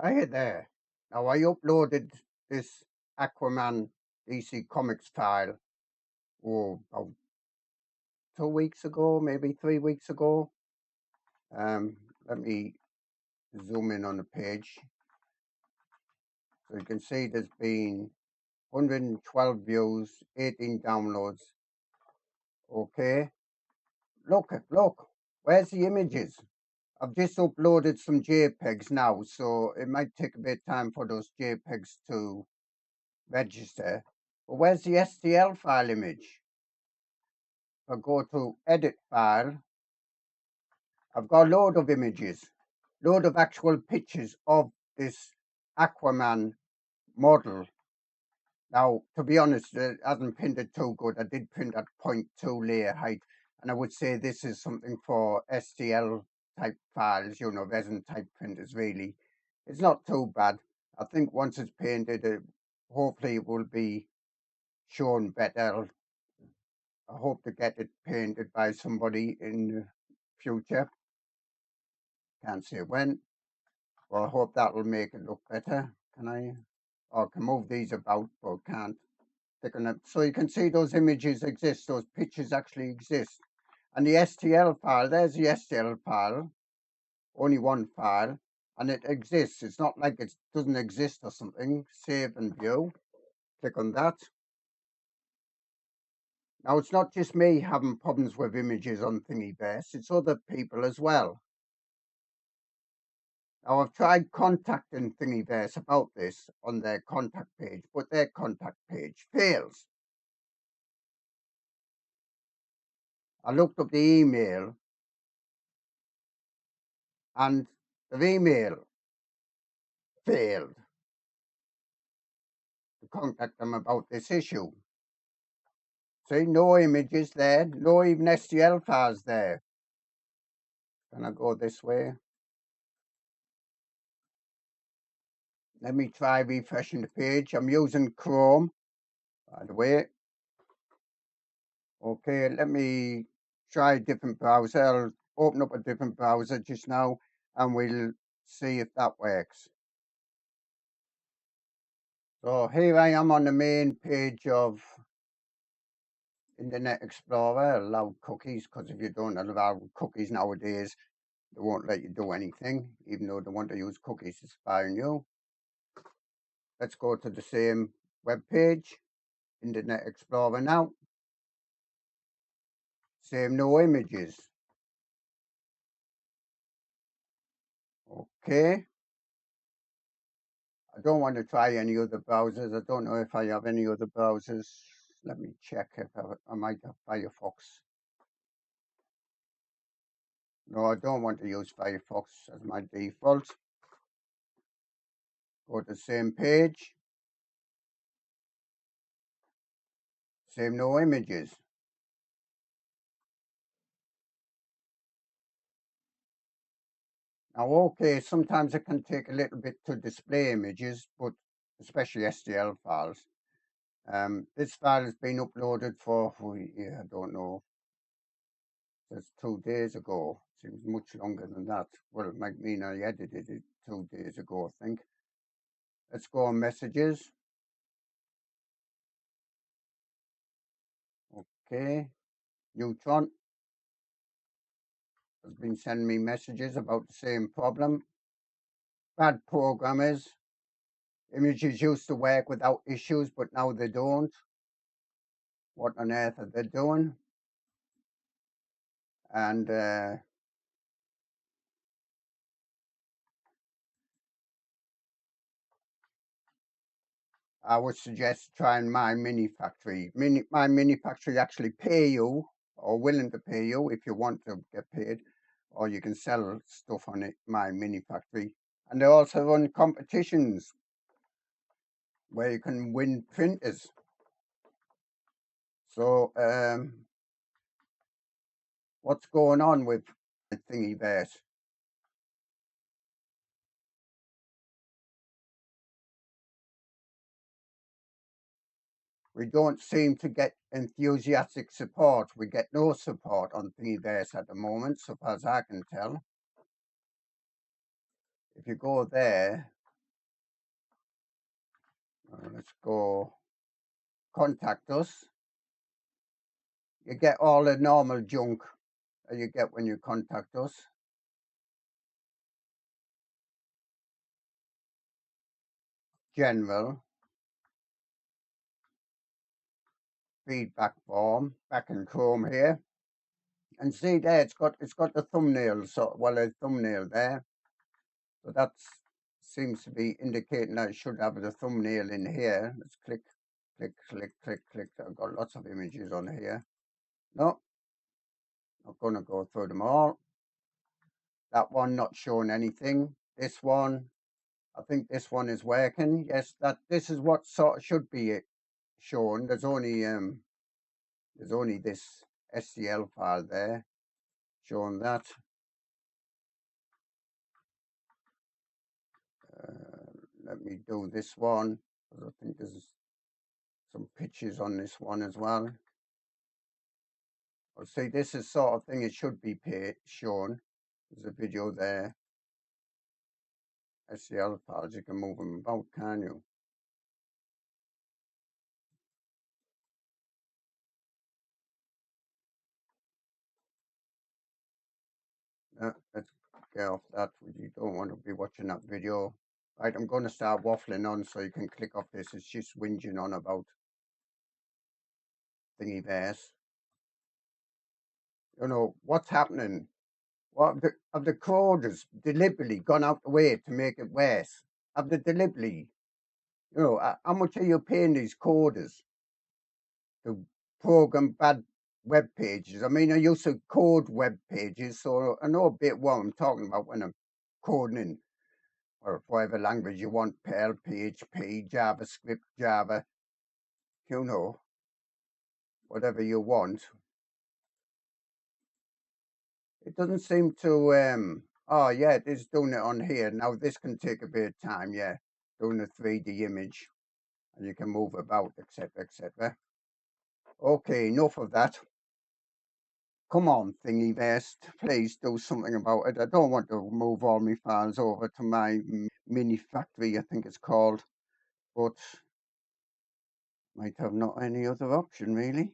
Hi there. Now I uploaded this Aquaman DC Comics file about 2 weeks ago, maybe 3 weeks ago. Um, Let me zoom in on the page. So you can see there's been 112 views, 18 downloads. Okay. Look. Where's the images? I've just uploaded some JPEGs now, so it might take a bit of time for those JPEGs to register. But where's the STL file image? I go to edit file, I've got a load of images, load of actual pictures of this Aquaman model. Now, to be honest, it hasn't printed too good. I did print at 0.2 layer height, and I would say this is something for STL type files, resin type printers, really. It's not too bad. I think once it's painted, hopefully it will be shown better. I hope to get it painted by somebody in the future. Can't say when. Well, I hope that will make it look better. Can I? Oh, I can move these about, but can't. Click on it. So you can see those images exist. Those pictures actually exist. And the STL file, there's the STL file. Only one file. And it exists. It's not like it doesn't exist or something. Save and view. Click on that. Now, it's not just me having problems with images on Thingiverse. It's other people as well. Now, I've tried contacting Thingiverse about this on their contact page, but their contact page fails. I looked up the email, and the email failed to contact them about this issue. See, no images there, no even STL files there. Can I go this way? Let me try refreshing the page. I'm using Chrome, by the way. Okay, let me try a different browser. I'll open up a different browser just now, and we'll see if that works. So here I am on the main page of Internet Explorer. Allow cookies, because if you don't allow cookies nowadays, they won't let you do anything, even though they want to use cookies to spy on you. Let's go to the same web page, Internet Explorer now. Same, no images. Okay. I don't want to try any other browsers. I don't know if I have any other browsers. Let me check if I might have Firefox. No, I don't want to use Firefox as my default. Go to the same page. Same, no images. Now, okay, sometimes it can take a little bit to display images, but especially STL files. This file has been uploaded for, I don't know, that's 2 days ago. Seems much longer than that. Well, it might mean I edited it 2 days ago, I think. Let's go on messages. Okay, Neutron has been sending me messages about the same problem. Bad programmers. Images used to work without issues, but now they don't. What on earth are they doing? And I would suggest trying MyMiniFactory. MyMiniFactory actually pay you, or willing to pay you if you want to get paid, or you can sell stuff on it, MyMiniFactory. And they also run competitions where you can win printers. So what's going on with Thingiverse? We don't seem to get enthusiastic support. We get no support on Thingiverse at the moment, so far as I can tell. If you go there, Let's go contact us. You get all the normal junk that you get when you contact us. General, feedback form, back in Chrome here. And see there, it's got the thumbnail, so well, a thumbnail there. So that seems to be indicating I should have the thumbnail in here. Let's click, click, click, click, click. I've got lots of images on here. No, not going to go through them all. That one not showing anything. This one, I think this one is working. Yes, this is what sort of should be shown. There's only this STL file there showing that. Let me do this one, because I think there's some pictures on this one as well. Well, see, this is sort of thing it should be shown. There's a video there. STL files, you can move them about, can you? Let's get off that. You don't want to be watching that video. Right, I'm going to start waffling on so you can click off this. It's just whinging on about Thingiverse. You know, what's happening? What have the coders deliberately gone out the way to make it worse? Have they deliberately, you know, how much are you paying these coders to program bad web pages? I mean, I used to code web pages, so I know a bit what I'm talking about when I'm coding in, or whatever language you want, Perl, PHP, JavaScript, Java, you know, whatever you want. It doesn't seem to, oh yeah, it is doing it on here. Now this can take a bit of time, yeah, doing a 3D image, and you can move about, etc., etc. Okay, enough of that. Come on, Thingiverse, please do something about it. I don't want to move all my files over to my MyMiniFactory, I think it's called, but might have not any other option, really.